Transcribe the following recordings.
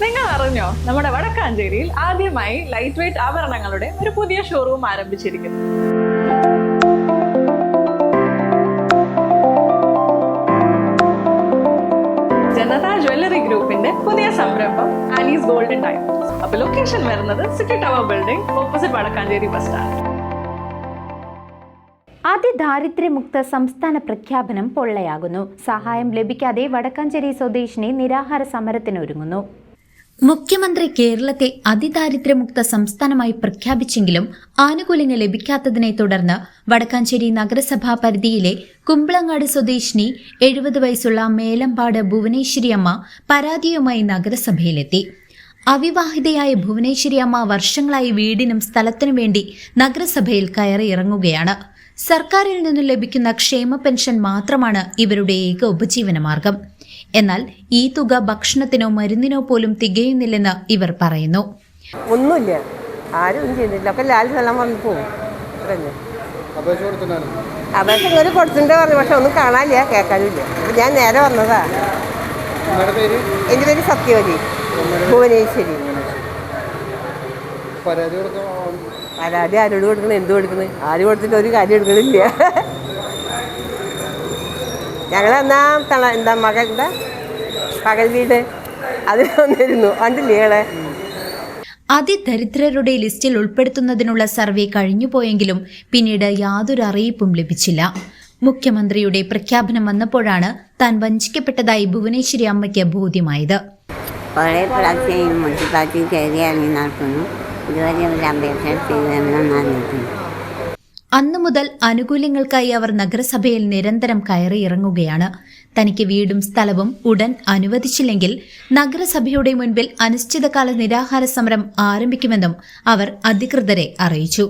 നിങ്ങൾ അറിഞ്ഞോ, നമ്മുടെ വടക്കാഞ്ചേരിയിൽ ആദ്യമായി ലൈറ്റ് വെയ്റ്റ് ആഭരണങ്ങളുടെ ഒരു പുതിയ ഷോറൂം ആരംഭിച്ചിരിക്കുന്നു. ജനത ജ്വല്ലറി ഗ്രൂപ്പിന്റെ പുതിയ സംരംഭം ആലീസ് ഗോൾഡൻ ഡയമണ്ട്സ്. അപ്പൊ ലൊക്കേഷൻ വരുന്നത് city tower building opposite Vadakkanchery bus stand. അതിദാരിദ്ര്യമുക്ത സംസ്ഥാന പ്രഖ്യാപനം പൊള്ളയാകുന്നു. സഹായം ലഭിക്കാതെ വടക്കാഞ്ചേരി സ്വദേശിനി നിരാഹാര സമരത്തിനൊരുങ്ങുന്നു. മുഖ്യമന്ത്രി കേരളത്തെ അതിദാരിദ്ര്യമുക്ത സംസ്ഥാനമായി പ്രഖ്യാപിച്ചെങ്കിലും ആനുകൂല്യങ്ങൾ ലഭിക്കാത്തതിനെ തുടർന്ന് വടക്കാഞ്ചേരി നഗരസഭാ പരിധിയിലെ കുമ്പളങ്ങാട് സ്വദേശിനി 70 വയസ്സുള്ള മേലമ്പാട് ഭുവനേശ്വരി അമ്മ പരാതിയുമായി നഗരസഭയിലെത്തി. അവിവാഹിതയായ ഭുവനേശ്വരി അമ്മ വർഷങ്ങളായി വീടിനും സ്ഥലത്തിനും വേണ്ടി നഗരസഭയിൽ കയറിയിറങ്ങുകയാണ്. സർക്കാരിൽ നിന്നും ലഭിക്കുന്ന ക്ഷേമ പെൻഷൻ മാത്രമാണ് ഇവരുടെ ഏക ഉപജീവനമാർഗം. എന്നാൽ ഈ തുക ഭക്ഷണത്തിനോ മരുന്നിനോ പോലും തികയുന്നില്ലെന്ന് ഇവർ പറയുന്നു. ഒന്നുമില്ല, ആരും ചെയ്യുന്നില്ല, ഒക്കെ ലാൽ സ്ഥലം വന്ന് പോകും. അപേക്ഷ ഇങ്ങനെ കൊടുത്തിട്ട് പറഞ്ഞു, പക്ഷെ ഒന്നും കാണാനില്ല, കേൾക്കാനില്ല. ഞാൻ നേരെ വന്നതാ. എൻ്റെ പേര് സത്യവതി, ഭുവനേശ്വരി. പരാതി ആരോട് കൊടുക്കണം, എന്ത് കൊടുക്കണം? ആര് കൊടുത്തിട്ട് ഒരു കാര്യം എടുക്കണില്ല. ഞങ്ങളെന്നാ എന്താ മകളുടെ പകൽ വീട് അതിൽ വന്നിരുന്നു, കണ്ടില്ലേ? അതിദരിദ്രരുടെ ലിസ്റ്റിൽ ഉൾപ്പെടുത്തുന്നതിനുള്ള സർവേ കഴിഞ്ഞുപോയെങ്കിലും പിന്നീട് യാതൊരു അറിയിപ്പും ലഭിച്ചില്ല. മുഖ്യമന്ത്രിയുടെ പ്രഖ്യാപനം വന്നപ്പോഴാണ് താൻ വഞ്ചിക്കപ്പെട്ടതായി ഭുവനേശ്വരി അമ്മയ്ക്ക് ബോധ്യമായത്. അന്നു മുതൽ ആനുകൂല്യങ്ങൾക്കായി അവർ നഗരസഭയിൽ നിരന്തരം കയറിയിറങ്ങുകയാണ്. തനിക്ക് വീടും സ്ഥലവും ഉടൻ അനുവദിച്ചില്ലെങ്കിൽ നഗരസഭയുടെ മുൻപിൽ അനിശ്ചിതകാല നിരാഹാര സമരം ആരംഭിക്കുമെന്നും അവർ അധികൃതരെ അറിയിച്ചു.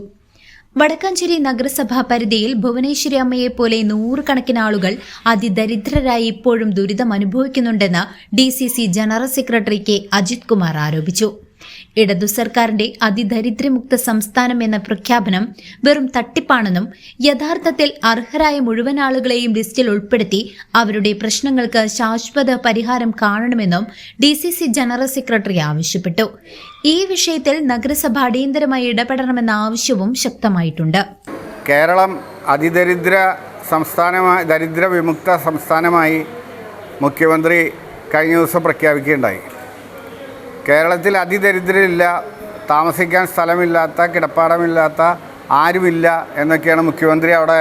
വടക്കാഞ്ചേരി നഗരസഭാ പരിധിയിൽ ഭുവനേശ്വരി അമ്മയെപ്പോലെ 100 കണക്കിന് ആളുകൾ അതിദരിദ്രരായി ഇപ്പോഴും ദുരിതം അനുഭവിക്കുന്നുണ്ടെന്ന് DCC general secretary K Ajith Kumar ആരോപിച്ചു. ഇടതു സർക്കാരിന്റെ അതിദരിദ്ര്യമുക്ത സംസ്ഥാനം എന്ന പ്രഖ്യാപനം വെറും തട്ടിപ്പാണെന്നും യഥാർത്ഥത്തിൽ അർഹരായ മുഴുവൻ ആളുകളെയും ലിസ്റ്റിൽ ഉൾപ്പെടുത്തി അവരുടെ പ്രശ്നങ്ങൾക്ക് ശാശ്വത പരിഹാരം കാണണമെന്നും DCC ജനറൽ സെക്രട്ടറി ആവശ്യപ്പെട്ടു. ഈ വിഷയത്തിൽ നഗരസഭ അടിയന്തരമായി ഇടപെടണമെന്ന ആവശ്യവും ശക്തമായിട്ടുണ്ട്. കേരളം ദരിദ്ര വിമുക്ത സംസ്ഥാനമായി മുഖ്യമന്ത്രി കഴിഞ്ഞ ദിവസം പ്രഖ്യാപിക്കുകയുണ്ടായി. കേരളത്തിൽ അതിദരിദ്രരില്ല, താമസിക്കാൻ സ്ഥലമില്ലാത്ത, കിടപ്പാടമില്ലാത്ത ആരുമില്ല എന്നൊക്കെയാണ് മുഖ്യമന്ത്രി അവിടെ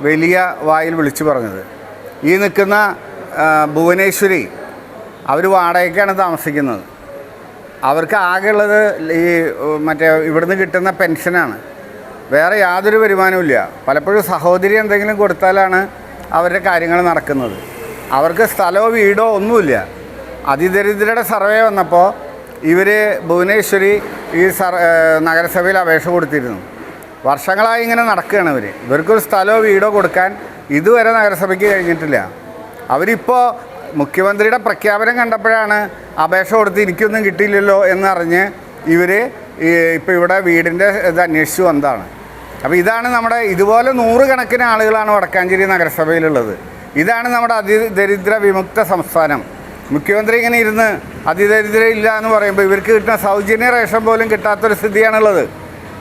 വലിയ വായിൽ വിളിച്ചു പറഞ്ഞത്. ഈ നിൽക്കുന്ന ഭുവനേശ്വരി അവർ വാടകയ്ക്കാണ് താമസിക്കുന്നത്. അവർക്ക് ആകെയുള്ളത് ഈ ഇവിടുന്ന് കിട്ടുന്ന പെൻഷനാണ്. വേറെ യാതൊരു വരുമാനവും. പലപ്പോഴും സഹോദരി എന്തെങ്കിലും കൊടുത്താലാണ് അവരുടെ കാര്യങ്ങൾ നടക്കുന്നത്. അവർക്ക് സ്ഥലമോ വീടോ ഒന്നുമില്ല. അതിദരിദ്രരുടെ സർവേ വന്നപ്പോൾ ഭുവനേശ്വരി ഈ നഗരസഭയിൽ അപേക്ഷ കൊടുത്തിരുന്നു. വർഷങ്ങളായി ഇങ്ങനെ നടക്കുകയാണ്. ഇവർക്കൊരു സ്ഥലമോ വീടോ കൊടുക്കാൻ ഇതുവരെ നഗരസഭയ്ക്ക് കഴിഞ്ഞിട്ടില്ല. അവരിപ്പോൾ മുഖ്യമന്ത്രിയുടെ പ്രഖ്യാപനം കണ്ടപ്പോഴാണ് അപേക്ഷ കൊടുത്ത് എനിക്കൊന്നും കിട്ടിയില്ലല്ലോ എന്നറിഞ്ഞ് ഇപ്പോൾ ഇവിടെ വീടിൻ്റെ ഇത് അന്വേഷിച്ചു വന്നതാണ്. അപ്പോൾ ഇതാണ് നമ്മുടെ ഇതുപോലെ 100 കണക്കിന് ആളുകളാണ് വടക്കാഞ്ചേരി നഗരസഭയിലുള്ളത്. ഇതാണ് നമ്മുടെ അതിദരിദ്ര വിമുക്ത സംസ്ഥാനം. മുഖ്യമന്ത്രി ഇങ്ങനെ ഇരുന്ന് അതിദരിദ്രയില്ല എന്ന് പറയുമ്പോൾ ഇവർക്ക് കിട്ടുന്ന സൗജന്യ റേഷൻ പോലും കിട്ടാത്തൊരു സ്ഥിതിയാണുള്ളത്.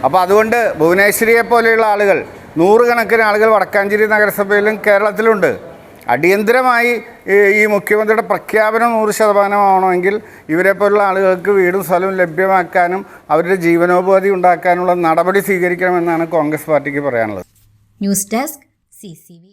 അപ്പോൾ അതുകൊണ്ട് ഭുവനേശ്വരിയെ പോലെയുള്ള ആളുകൾ 100 കണക്കിന് ആളുകൾ വടക്കാഞ്ചേരി നഗരസഭയിലും കേരളത്തിലുണ്ട്. അടിയന്തരമായി ഈ മുഖ്യമന്ത്രിയുടെ പ്രഖ്യാപനം 100% ആവണമെങ്കിൽ ഇവരെ പോലുള്ള ആളുകൾക്ക് വീടും സ്ഥലവും ലഭ്യമാക്കാനും അവരുടെ ജീവനോപാധി ഉണ്ടാക്കാനുള്ള നടപടി സ്വീകരിക്കണമെന്നാണ് കോൺഗ്രസ് പാർട്ടിക്ക് പറയാനുള്ളത്. News desk CCV.